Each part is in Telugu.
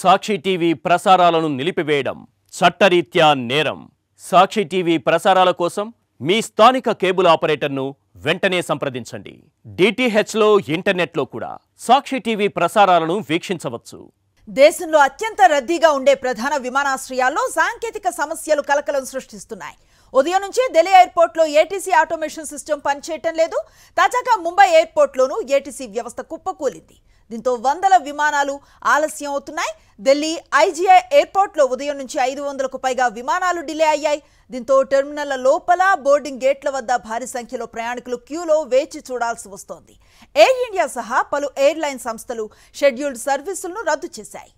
సాక్షి టీవీ ప్రసారాలను నిలిపివేయడం చట్టరీత్యా నేరం. సాక్షి టీవీ ప్రసారాల కోసం మీ స్థానిక కేబుల్ ఆపరేటర్ను వెంటనే సంప్రదించండి. డిటిహెచ్లో ఇంటర్నెట్లో కూడా సాక్షి టీవీ ప్రసారాలను వీక్షించవచ్చు. దేశంలో అత్యంత రద్దీగా ఉండే ప్రధాన విమానాశ్రయాల్లో సాంకేతిక సమస్యలు కలకలం సృష్టిస్తున్నాయి. ఉదయం నుంచి ఢిల్లీ ఎయిర్పోర్ట్లో ఏటీసీ ఆటోమేషన్ సిస్టమ్ పనిచేయటం లేదు. తాజాగా ముంబై ఎయిర్పోర్ట్లోనూ ఏటీసీ వ్యవస్థ కుప్పకూలింది. దీంతో వందల విమానాలు ఆలస్యం అవుతున్నాయి. ఢిల్లీ ఐజీఐ ఎయిర్పోర్ట్లో ఉదయం నుంచి 500కు పైగా విమానాలు డిలే అయ్యాయి. దీంతో టెర్మినల్ల లోపల బోర్డింగ్ గేట్ల వద్ద భారీ సంఖ్యలో ప్రయాణికులు క్యూలో వేచి చూడాల్సి వస్తోంది. ఎయిర్ ఇండియా సహా పలు ఎయిర్లైన్ సంస్థలు షెడ్యూల్డ్ సర్వీసులను రద్దు చేశాయి.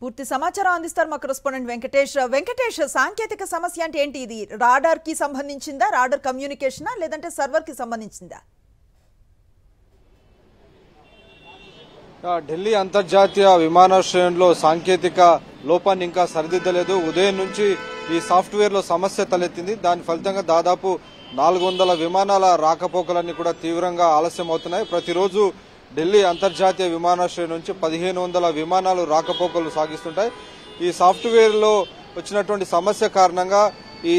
పూర్తి సమాచారం అందిస్తారు మా కరెస్పాండెంట్ వెంకటేష్. వెంకటేష్, సాంకేతిక సమస్య అంటే ఏంటి? ఇది రాడార్ కి సంబంధించిందా, రాడార్ కమ్యూనికేషనా, లేదంటే సర్వర్ కి సంబంధించిందా? ఢిల్లీ అంతర్జాతీయ విమానాశ్రయంలో సాంకేతిక లోపాన్ని ఇంకా సరిదిద్దలేదు. ఉదయం నుంచి ఈ సాఫ్ట్వేర్లో సమస్య తలెత్తింది. దాని ఫలితంగా దాదాపు 400 విమానాల రాకపోకలన్నీ కూడా తీవ్రంగా ఆలస్యం అవుతున్నాయి. ప్రతిరోజు ఢిల్లీ అంతర్జాతీయ విమానాశ్రయం నుంచి 1500 విమానాలు రాకపోకలు సాగిస్తుంటాయి. ఈ సాఫ్ట్వేర్లో వచ్చినటువంటి సమస్య కారణంగా ఈ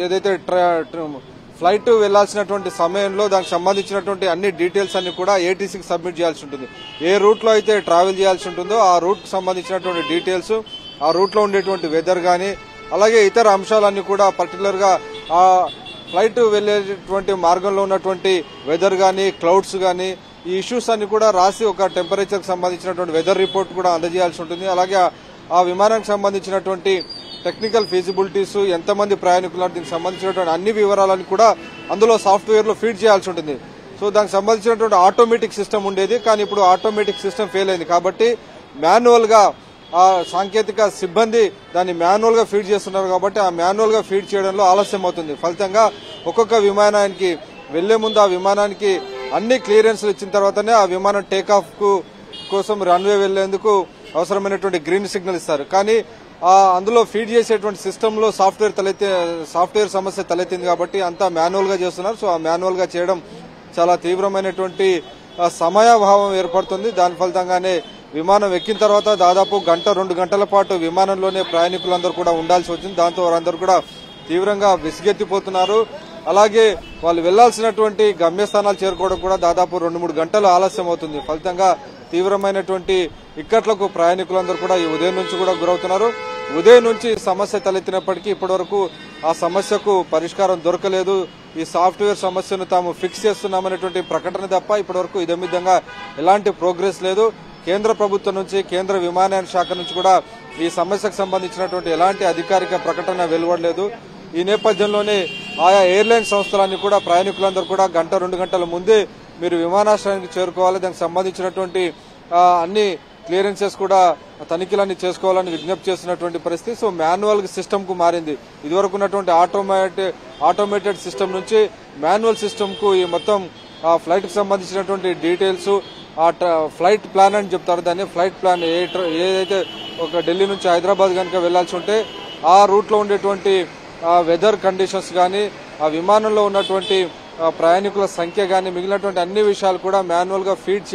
ఏదైతే ఫ్లైట్ వెళ్లాల్సినటువంటి సమయంలో దానికి సంబంధించినటువంటి అన్ని డీటెయిల్స్ అన్ని కూడా ఏటీసీకి సబ్మిట్ చేయాల్సి ఉంటుంది. ఏ రూట్లో అయితే ట్రావెల్ చేయాల్సి ఉంటుందో ఆ రూట్కి సంబంధించినటువంటి డీటెయిల్స్, ఆ రూట్లో ఉండేటువంటి వెదర్ కానీ అలాగే ఇతర అంశాలన్నీ కూడా పర్టికులర్ గా ఆ ఫ్లైట్ వెళ్లేటువంటి మార్గంలో ఉన్నటువంటి వెదర్ కానీ క్లౌడ్స్ కానీ ఈ ఇష్యూస్ అన్ని కూడా రాసి ఒక టెంపరేచర్ కి సంబంధించినటువంటి వెదర్ రిపోర్ట్ కూడా అందజేయాల్సి ఉంటుంది. అలాగే ఆ విమానానికి సంబంధించినటువంటి టెక్నికల్ ఫీజిబిలిటీస్, ఎంతమంది ప్రయాణికులు, దీనికి సంబంధించినటువంటి అన్ని వివరాలను కూడా అందులో సాఫ్ట్వేర్ లో ఫీడ్ చేయాల్సి ఉంటుంది. సో దానికి సంబంధించినటువంటి ఆటోమేటిక్ సిస్టమ్ ఉండేది, కానీ ఇప్పుడు ఆటోమేటిక్ సిస్టమ్ ఫెయిల్ అయింది. కాబట్టి మాన్యువల్ గా ఆ సాంకేతిక సిబ్బంది దాన్ని మాన్యువల్ గా ఫీడ్ చేస్తున్నారు. కాబట్టి ఆ మాన్యువల్ గా ఫీడ్ చేయడంలో ఆలస్యం అవుతుంది. ఫలితంగా ఒక్కొక్క విమానానికి వెళ్లే ముందు ఆ విమానానికి అన్ని క్లియరెన్స్లు ఇచ్చిన తర్వాతనే ఆ విమానం టేకాఫ్ కోసం రన్వే వెళ్లేందుకు అవసరమైనటువంటి గ్రీన్ సిగ్నల్ ఇస్తారు. కానీ అందులో ఫీడ్ చేసేటువంటి సిస్టమ్ లో సాఫ్ట్వేర్ సమస్య తలెత్తింది కాబట్టి అంతా మాన్యువల్ గా చేస్తున్నారు. సో ఆ మాన్యువల్ గా చేయడం చాలా తీవ్రమైనటువంటి సమయాభావం ఏర్పడుతుంది. దాని ఫలితంగానే విమానం ఎక్కిన తర్వాత దాదాపు 1-2 గంటల పాటు విమానంలోనే ప్రయాణికులందరూ కూడా ఉండాల్సి వచ్చింది. దాంతో వారందరూ కూడా తీవ్రంగా విసిగెత్తిపోతున్నారు. అలాగే వాళ్ళు వెళ్లాల్సినటువంటి గమ్యస్థానాలు చేరుకోవడం కూడా దాదాపు 2-3 గంటలు ఆలస్యం అవుతుంది. ఫలితంగా తీవ్రమైనటువంటి ఇక్కట్లకు ప్రయాణికులందరూ కూడా ఈ ఉదయం నుంచి కూడా గురవుతున్నారు. ఉదయం నుంచి సమస్య తలెత్తినప్పటికీ ఇప్పటివరకు ఆ సమస్యకు పరిష్కారం దొరకలేదు. ఈ సాఫ్ట్వేర్ సమస్యను తాము ఫిక్స్ చేస్తున్నామనేటువంటి ప్రకటన తప్ప ఇప్పటివరకు ఇదమిద్దంగా ఎలాంటి ప్రోగ్రెస్ లేదు. కేంద్ర ప్రభుత్వం నుంచి, కేంద్ర విమానయాన శాఖ నుంచి కూడా ఈ సమస్యకు సంబంధించినటువంటి ఎలాంటి అధికారిక ప్రకటన వెలువడలేదు. ఈ నేపథ్యంలోనే ఆయా ఎయిర్లైన్ సంస్థలన్నీ కూడా ప్రయాణికులందరూ కూడా 1-2 గంటల ముందే మీరు విమానాశ్రయానికి చేరుకోవాలి, దానికి సంబంధించినటువంటి అన్ని క్లియరెన్సెస్ కూడా తనిఖీలన్నీ చేసుకోవాలని విజ్ఞప్తి చేస్తున్నటువంటి పరిస్థితి. సో మాన్యువల్ సిస్టమ్ కు మారింది. ఇదివరకు ఉన్నటువంటి ఆటోమేటెడ్ సిస్టమ్ నుంచి మాన్యువల్ సిస్టమ్ కు ఈ మొత్తం ఫ్లైట్ కు సంబంధించినటువంటి డీటెయిల్స్, ఫ్లైట్ ప్లాన్ అని చెప్తారు దాన్ని. ఫ్లైట్ ప్లాన్ ఏదైతే ఒక ఢిల్లీ నుంచి హైదరాబాద్ కనుక వెళ్లాల్సి ఉంటే ఆ రూట్ లో ఉండేటువంటి వెదర్ కండిషన్స్ కానీ, ఆ విమానంలో ఉన్నటువంటి ప్రయాణికుల సంఖ్య కానీ, మిగిలినటువంటి అన్ని విషయాలు కూడా మాన్యువల్ గా ఫీడ్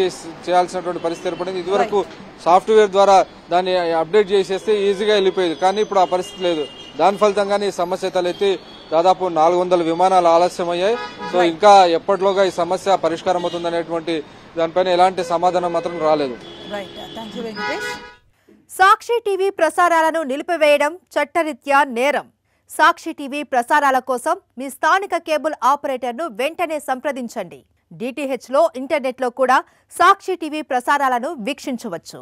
చేయాల్సినటువంటి పరిస్థితి ఏర్పడింది. ఇదివరకు సాఫ్ట్వేర్ ద్వారా దాన్ని అప్డేట్ చేసేస్తే ఈజీగా వెళ్ళిపోయేది, కానీ ఇప్పుడు ఆ పరిస్థితి లేదు. దాని ఫలితంగానే ఈ సమస్య తలెత్తి దాదాపు 400 విమానాలు ఆలస్యం అయ్యాయి. సో ఇంకా ఎప్పటిలోగా ఈ సమస్య పరిష్కారం అవుతుందనేటువంటి దానిపైన ఎలాంటి సమాధానం మాత్రం రాలేదు. సాక్షి టీవీ ప్రసారాలను నిలిపివేయడం చట్టరీత్యా నేరం. సాక్షి టీవీ ప్రసారాల కోసం మీ స్థానిక కేబుల్ ఆపరేటర్ను వెంటనే సంప్రదించండి. డిటిహెచ్లో ఇంటర్నెట్లో కూడా సాక్షి టీవీ ప్రసారాలను వీక్షించవచ్చు.